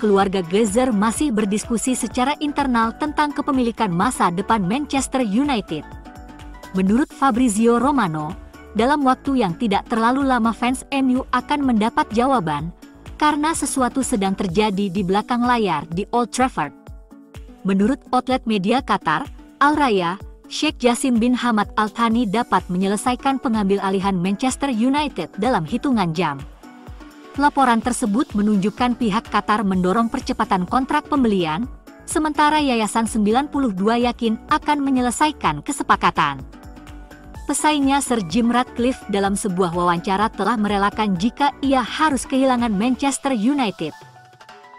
keluarga Glazer masih berdiskusi secara internal tentang kepemilikan masa depan Manchester United. Menurut Fabrizio Romano, dalam waktu yang tidak terlalu lama fans MU akan mendapat jawaban, karena sesuatu sedang terjadi di belakang layar di Old Trafford. Menurut outlet media Qatar, Al Raya, Sheikh Jassim bin Hamad Al Thani dapat menyelesaikan pengambil alihan Manchester United dalam hitungan jam. Laporan tersebut menunjukkan pihak Qatar mendorong percepatan kontrak pembelian, sementara Yayasan 92 yakin akan menyelesaikan kesepakatan. Pesaingnya Sir Jim Ratcliffe dalam sebuah wawancara telah merelakan jika ia harus kehilangan Manchester United.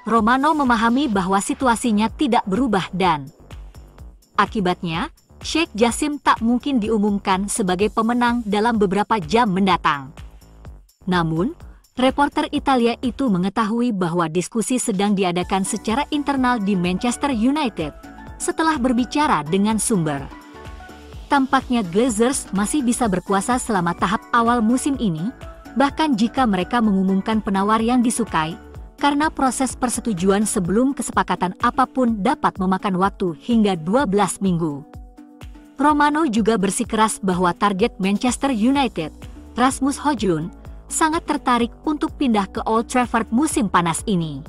Romano memahami bahwa situasinya tidak berubah dan akibatnya, Sheikh Jassim tak mungkin diumumkan sebagai pemenang dalam beberapa jam mendatang. Namun, reporter Italia itu mengetahui bahwa diskusi sedang diadakan secara internal di Manchester United setelah berbicara dengan sumber. Tampaknya Glazers masih bisa berkuasa selama tahap awal musim ini, bahkan jika mereka mengumumkan penawar yang disukai, karena proses persetujuan sebelum kesepakatan apapun dapat memakan waktu hingga 12 minggu. Romano juga bersikeras bahwa target Manchester United, Rasmus Højlund, sangat tertarik untuk pindah ke Old Trafford musim panas ini.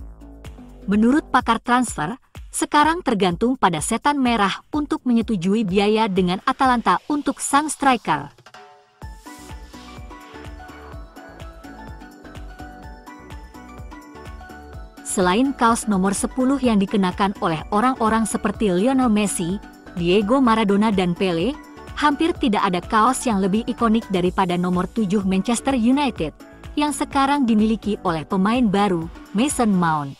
Menurut pakar transfer, sekarang tergantung pada Setan Merah untuk menyetujui biaya dengan Atalanta untuk sang striker. Selain kaos nomor 10 yang dikenakan oleh orang-orang seperti Lionel Messi, Diego Maradona dan Pele, hampir tidak ada kaos yang lebih ikonik daripada nomor 7 Manchester United, yang sekarang dimiliki oleh pemain baru, Mason Mount.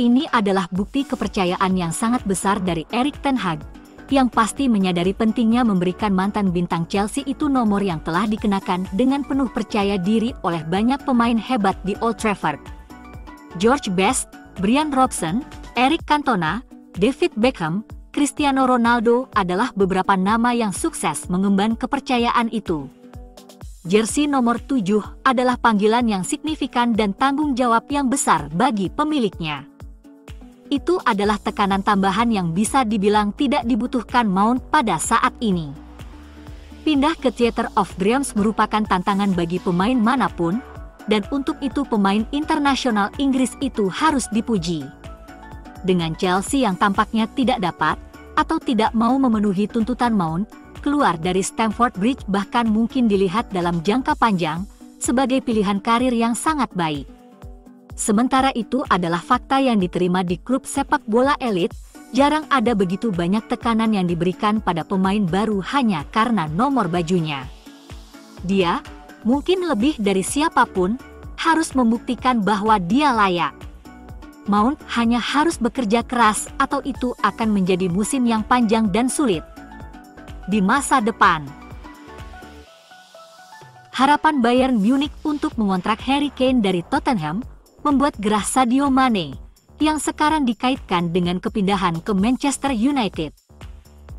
Ini adalah bukti kepercayaan yang sangat besar dari Erik ten Hag, yang pasti menyadari pentingnya memberikan mantan bintang Chelsea itu nomor yang telah dikenakan dengan penuh percaya diri oleh banyak pemain hebat di Old Trafford. George Best, Brian Robson, Eric Cantona, David Beckham, Cristiano Ronaldo adalah beberapa nama yang sukses mengemban kepercayaan itu. Jersey nomor 7 adalah panggilan yang signifikan dan tanggung jawab yang besar bagi pemiliknya. Itu adalah tekanan tambahan yang bisa dibilang tidak dibutuhkan Mount pada saat ini. Pindah ke Theatre of Dreams merupakan tantangan bagi pemain manapun, dan untuk itu pemain internasional Inggris itu harus dipuji. Dengan Chelsea yang tampaknya tidak dapat, atau tidak mau memenuhi tuntutan Mount, keluar dari Stamford Bridge bahkan mungkin dilihat dalam jangka panjang, sebagai pilihan karir yang sangat baik. Sementara itu adalah fakta yang diterima di klub sepak bola elit, jarang ada begitu banyak tekanan yang diberikan pada pemain baru hanya karena nomor bajunya. Dia, mungkin lebih dari siapapun, harus membuktikan bahwa dia layak. Mount hanya harus bekerja keras atau itu akan menjadi musim yang panjang dan sulit di masa depan. Harapan Bayern Munich untuk mengontrak Harry Kane dari Tottenham membuat gerah Sadio Mane, yang sekarang dikaitkan dengan kepindahan ke Manchester United.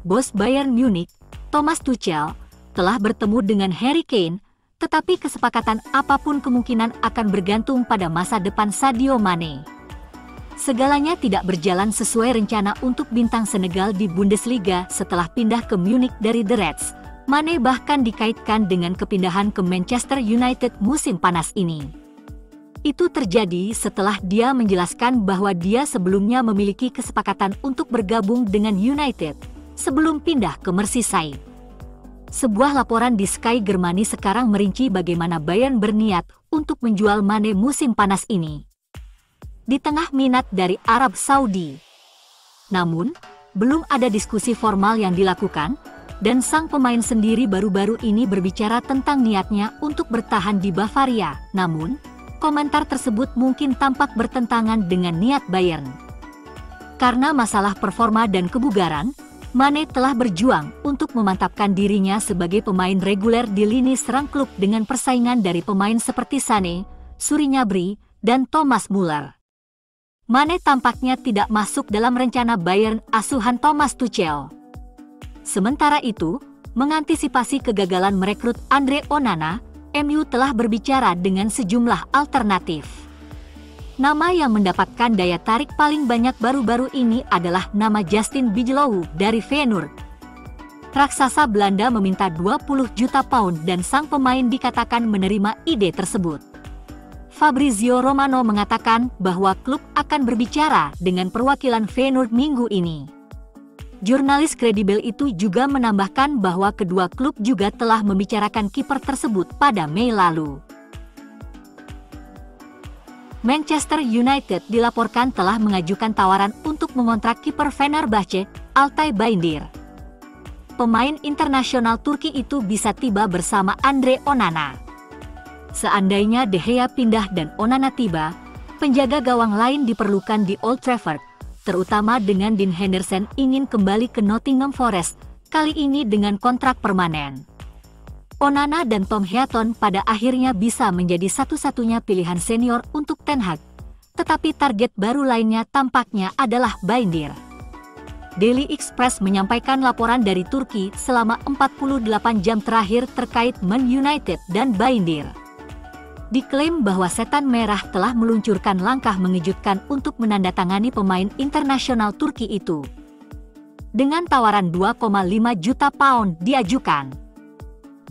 Bos Bayern Munich, Thomas Tuchel, telah bertemu dengan Harry Kane, tetapi kesepakatan apapun kemungkinan akan bergantung pada masa depan Sadio Mane. Segalanya tidak berjalan sesuai rencana untuk bintang Senegal di Bundesliga setelah pindah ke Munich dari The Reds. Mane bahkan dikaitkan dengan kepindahan ke Manchester United musim panas ini. Itu terjadi setelah dia menjelaskan bahwa dia sebelumnya memiliki kesepakatan untuk bergabung dengan United sebelum pindah ke Merseyside. Sebuah laporan di Sky Germany sekarang merinci bagaimana Bayern berniat untuk menjual Mane musim panas ini di tengah minat dari Arab Saudi. Namun, belum ada diskusi formal yang dilakukan, dan sang pemain sendiri baru-baru ini berbicara tentang niatnya untuk bertahan di Bavaria. Namun, komentar tersebut mungkin tampak bertentangan dengan niat Bayern. Karena masalah performa dan kebugaran, Mane telah berjuang untuk memantapkan dirinya sebagai pemain reguler di lini serang klub dengan persaingan dari pemain seperti Sané, Suri Gnabry, dan Thomas Muller. Mane tampaknya tidak masuk dalam rencana Bayern asuhan Thomas Tuchel. Sementara itu, mengantisipasi kegagalan merekrut Andre Onana, MU telah berbicara dengan sejumlah alternatif. Nama yang mendapatkan daya tarik paling banyak baru-baru ini adalah nama Justin Bijlow dari Feyenoord. Raksasa Belanda meminta 20 juta pound dan sang pemain dikatakan menerima ide tersebut. Fabrizio Romano mengatakan bahwa klub akan berbicara dengan perwakilan Feyenoord minggu ini. Jurnalis kredibel itu juga menambahkan bahwa kedua klub juga telah membicarakan kiper tersebut pada Mei lalu. Manchester United dilaporkan telah mengajukan tawaran untuk mengontrak kiper Fenerbahce, Altay Bayındır. Pemain internasional Turki itu bisa tiba bersama Andre Onana. Seandainya De Gea pindah dan Onana tiba, penjaga gawang lain diperlukan di Old Trafford, terutama dengan Dean Henderson ingin kembali ke Nottingham Forest, kali ini dengan kontrak permanen. Onana dan Tom Heaton pada akhirnya bisa menjadi satu-satunya pilihan senior untuk Ten Hag, tetapi target baru lainnya tampaknya adalah Bayındır. Daily Express menyampaikan laporan dari Turki selama 48 jam terakhir terkait Man United dan Bayındır. Diklaim bahwa Setan Merah telah meluncurkan langkah mengejutkan untuk menandatangani pemain internasional Turki itu. Dengan tawaran 2,5 juta pound diajukan.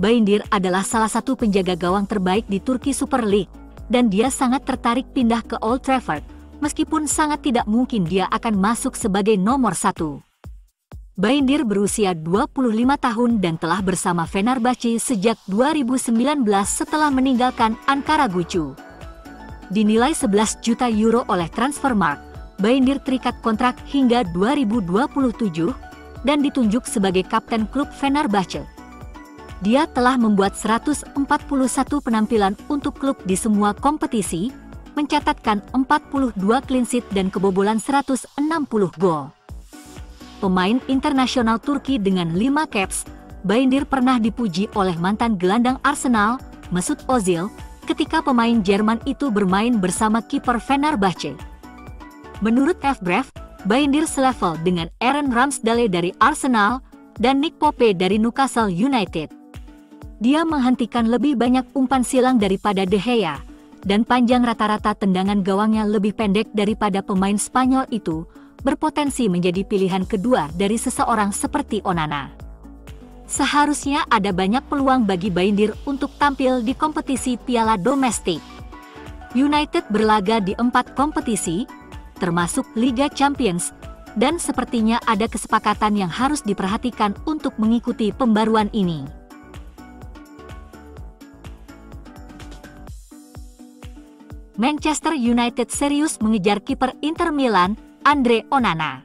Bayındır adalah salah satu penjaga gawang terbaik di Turki Super League, dan dia sangat tertarik pindah ke Old Trafford, meskipun sangat tidak mungkin dia akan masuk sebagai nomor 1. Bayındır berusia 25 tahun dan telah bersama Fenerbahce sejak 2019 setelah meninggalkan Ankaragucu. Dinilai 11 juta euro oleh Transfermarkt, Bayındır terikat kontrak hingga 2027 dan ditunjuk sebagai kapten klub Fenerbahce. Dia telah membuat 141 penampilan untuk klub di semua kompetisi, mencatatkan 42 clean sheet dan kebobolan 160 gol. Pemain internasional Turki dengan 5 caps, Bayındır pernah dipuji oleh mantan gelandang Arsenal, Mesut Ozil, ketika pemain Jerman itu bermain bersama kiper Fenerbahce. Menurut FBref, Bayındır selevel dengan Aaron Ramsdale dari Arsenal dan Nick Pope dari Newcastle United. Dia menghentikan lebih banyak umpan silang daripada De Gea, dan panjang rata-rata tendangan gawangnya lebih pendek daripada pemain Spanyol itu, berpotensi menjadi pilihan kedua dari seseorang seperti Onana. Seharusnya ada banyak peluang bagi Bayındır untuk tampil di kompetisi piala domestik. United berlaga di 4 kompetisi, termasuk Liga Champions, dan sepertinya ada kesepakatan yang harus diperhatikan untuk mengikuti pembaruan ini. Manchester United serius mengejar kiper Inter Milan, Andre Onana.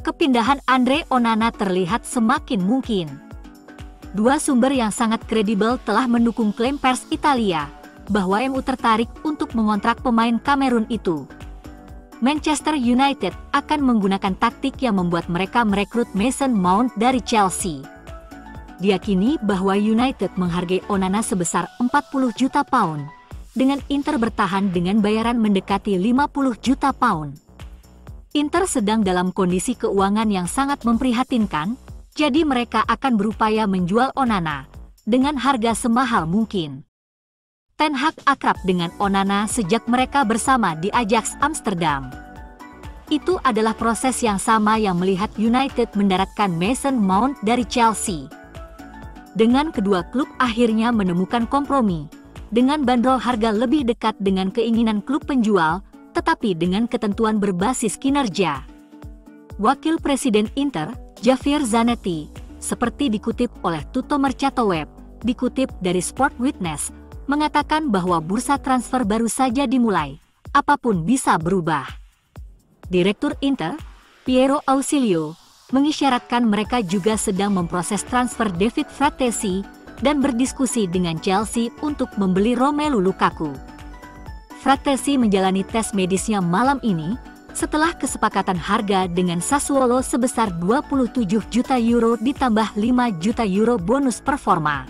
Kepindahan Andre Onana terlihat semakin mungkin. Dua sumber yang sangat kredibel telah mendukung klaim pers Italia bahwa MU tertarik untuk mengontrak pemain Kamerun itu. Manchester United akan menggunakan taktik yang membuat mereka merekrut Mason Mount dari Chelsea. Diyakini bahwa United menghargai Onana sebesar 40 juta pound, dengan Inter bertahan dengan bayaran mendekati 50 juta pound. Inter sedang dalam kondisi keuangan yang sangat memprihatinkan, jadi mereka akan berupaya menjual Onana dengan harga semahal mungkin. Ten Hag akrab dengan Onana sejak mereka bersama di Ajax Amsterdam. Itu adalah proses yang sama yang melihat United mendaratkan Mason Mount dari Chelsea. Dengan kedua klub akhirnya menemukan kompromi, dengan bandrol harga lebih dekat dengan keinginan klub penjual, tetapi dengan ketentuan berbasis kinerja. Wakil Presiden Inter, Javier Zanetti, seperti dikutip oleh Tutto Mercato Web, dikutip dari Sport Witness, mengatakan bahwa bursa transfer baru saja dimulai, apapun bisa berubah. Direktur Inter, Piero Ausilio, mengisyaratkan mereka juga sedang memproses transfer David Fratesi dan berdiskusi dengan Chelsea untuk membeli Romelu Lukaku. Fratesi menjalani tes medisnya malam ini setelah kesepakatan harga dengan Sassuolo sebesar 27 juta euro ditambah 5 juta euro bonus performa.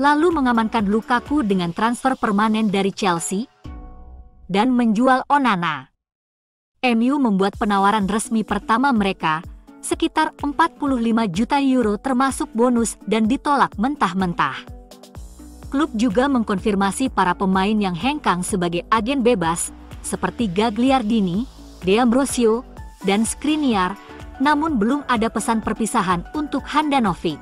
Lalu mengamankan Lukaku dengan transfer permanen dari Chelsea dan menjual Onana. MU membuat penawaran resmi pertama mereka sekitar 45 juta euro termasuk bonus dan ditolak mentah-mentah. Klub juga mengkonfirmasi para pemain yang hengkang sebagai agen bebas seperti Gagliardini, D'Ambrosio, dan Skriniar, namun belum ada pesan perpisahan untuk Handanovic.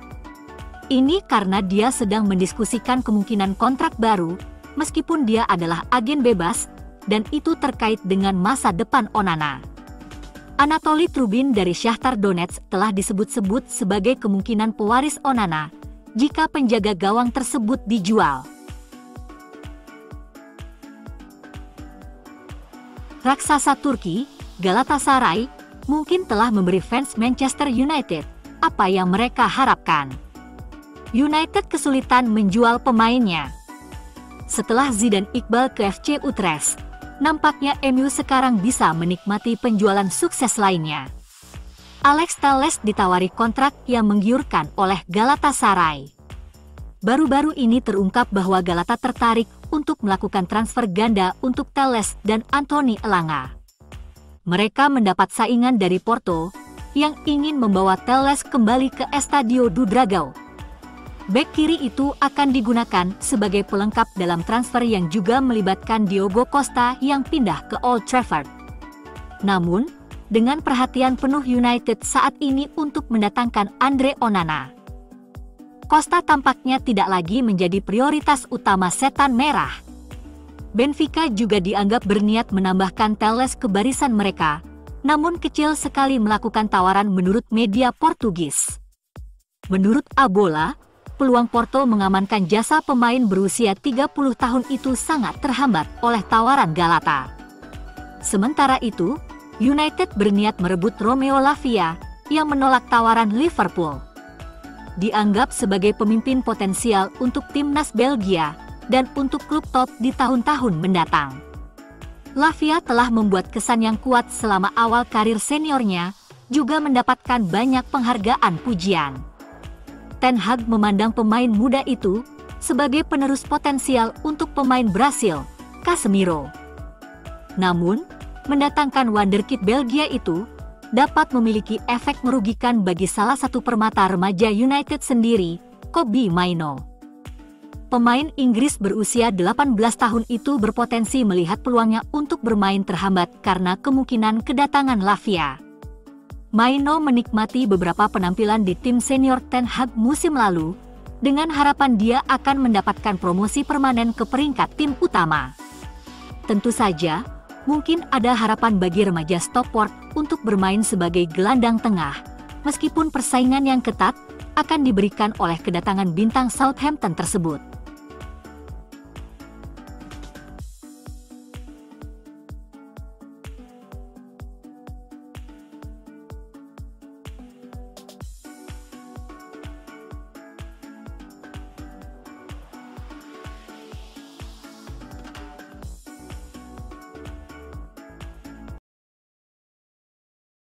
Ini karena dia sedang mendiskusikan kemungkinan kontrak baru, meskipun dia adalah agen bebas, dan itu terkait dengan masa depan Onana. Anatoly Trubin dari Shakhtar Donetsk telah disebut-sebut sebagai kemungkinan pewaris Onana jika penjaga gawang tersebut dijual. Raksasa Turki, Galatasaray, mungkin telah memberi fans Manchester United apa yang mereka harapkan. United kesulitan menjual pemainnya. Setelah Zidane Iqbal ke FC Utrecht, nampaknya MU sekarang bisa menikmati penjualan sukses lainnya. Alex Telles ditawari kontrak yang menggiurkan oleh Galatasaray. Baru-baru ini terungkap bahwa Galata tertarik untuk melakukan transfer ganda untuk Telles dan Anthony Elanga. Mereka mendapat saingan dari Porto yang ingin membawa Telles kembali ke Estadio do Dragão. Bek kiri itu akan digunakan sebagai pelengkap dalam transfer yang juga melibatkan Diogo Costa yang pindah ke Old Trafford. Namun, dengan perhatian penuh United saat ini untuk mendatangkan Andre Onana, Costa tampaknya tidak lagi menjadi prioritas utama Setan Merah. Benfica juga dianggap berniat menambahkan Telles ke barisan mereka, namun kecil sekali melakukan tawaran menurut media Portugis. Menurut Abola, peluang Porto mengamankan jasa pemain berusia 30 tahun itu sangat terhambat oleh tawaran Galata. Sementara itu, United berniat merebut Romeo Lavia yang menolak tawaran Liverpool. Dianggap sebagai pemimpin potensial untuk timnas Belgia dan untuk klub top di tahun-tahun mendatang. Lavia telah membuat kesan yang kuat selama awal karir seniornya, juga mendapatkan banyak penghargaan pujian. Ten Hag memandang pemain muda itu sebagai penerus potensial untuk pemain Brasil, Casemiro. Namun, mendatangkan wonderkid Belgia itu dapat memiliki efek merugikan bagi salah satu permata remaja United sendiri, Kobbie Mainoo. Pemain Inggris berusia 18 tahun itu berpotensi melihat peluangnya untuk bermain terhambat karena kemungkinan kedatangan Lavia. Mainoo menikmati beberapa penampilan di tim senior Ten Hag musim lalu, dengan harapan dia akan mendapatkan promosi permanen ke peringkat tim utama. Tentu saja, mungkin ada harapan bagi remaja Stockport untuk bermain sebagai gelandang tengah, meskipun persaingan yang ketat akan diberikan oleh kedatangan bintang Southampton tersebut.